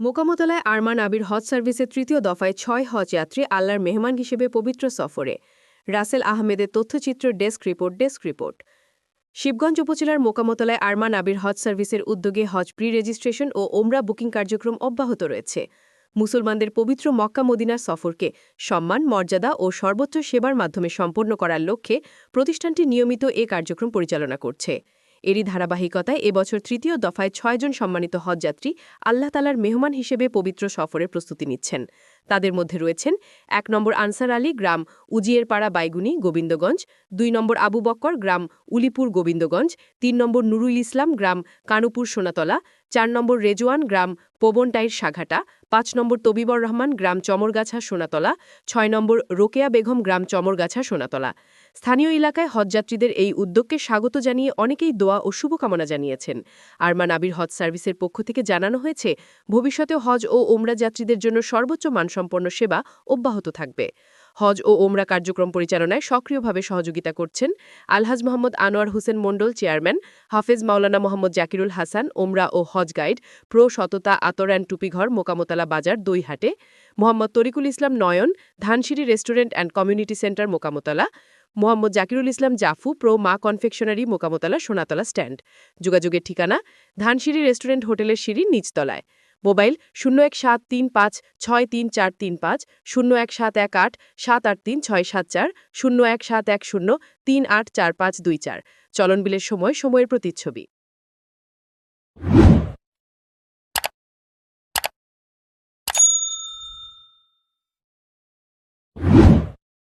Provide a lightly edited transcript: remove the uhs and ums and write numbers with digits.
মোকামতলায় আরমান আবির হজ সার্ভিসের তৃতীয় দফায় ৬ হজ যাত্রী আল্লাহর মেহমান হিসেবে পবিত্র সফরে। রাসেল আহমেদের তথ্যচিত্র ডেস্ক রিপোর্ট। শিবগঞ্জ উপজেলার মোকামতলায় আরমান আবির হজ সার্ভিসের উদ্যোগে হজ প্রি রেজিস্ট্রেশন ও ওমরা বুকিং কার্যক্রম অব্যাহত রয়েছে। মুসলমানদের পবিত্র মক্কা মদিনার সফরকে সম্মান, মর্যাদা ও সর্বোচ্চ সেবার মাধ্যমে সম্পন্ন করার লক্ষ্যে প্রতিষ্ঠানটি নিয়মিত এ কার্যক্রম পরিচালনা করছে। এরই ধারাবাহিকতায় এবছর তৃতীয় দফায় ৬ জন সম্মানিত হজযাত্রী আল্লাহ তালার মেহমান হিসেবে পবিত্র সফরের প্রস্তুতি নিচ্ছেন। তাদের মধ্যে রয়েছেন ১ নম্বর আনসার আলী, গ্রাম উজিয়েরপাড়া বাইগুনি, গোবিন্দগঞ্জ; ২ নম্বর আবু বক্কর, গ্রাম উলিপুর, গোবিন্দগঞ্জ; ৩ নম্বর নুরুল ইসলাম, গ্রাম কানুপুর, সোনাতলা; ৪ নম্বর রেজওয়ান, গ্রাম পবনটাইর, সাঘাটা; ৫ নম্বর তবিবর রহমান, গ্রাম চমরগাছা, সোনাতলা; ৬ নম্বর রোকেয়া বেগম, গ্রাম চমরগাছা, সোনাতলা। স্থানীয় এলাকায় হজযাত্রীদের এই উদ্যোগকে স্বাগত জানিয়ে অনেকেই দোয়া ও শুভকামনা জানিয়েছেন। আরমান আবির হজ সার্ভিসের পক্ষ থেকে জানানো হয়েছে, ভবিষ্যতে হজ ও ওমরা যাত্রীদের জন্য সর্বোচ্চ মানসম্পন্ন সেবা অব্যাহত থাকবে। হজ ও ওমরা কার্যক্রম পরিচালনায় সক্রিয়ভাবে সহযোগিতা করছেন আলহাজ মোহাম্মদ আনোয়ার হোসেন মণ্ডল, চেয়ারম্যান; হাফেজ মাওলানা মোহাম্মদ জাকিরুল হাসান, ওমরা ও হজ গাইড, প্রো সততা আতর অ্যান্ড টুপিঘর, মোকামতলা বাজার, দইহাটে; Mohammad Tarikul Islam Nayan, Dhansiri restaurant and community centre, Mokamtala; Mohammad Zakirul Islam Jafu, প্রো মা কনফেকশনারি, মোকামতলা, সোনাতলা স্ট্যান্ড। যোগাযোগের ঠিকানা ধানসিঁড়ি রেস্টুরেন্ট হোটেলের সিঁড়ির নিচতলায়। মোবাইল 017363435, 01718 783674, 01710 384524। চলন বিলের সময়ের প্রতিচ্ছবি।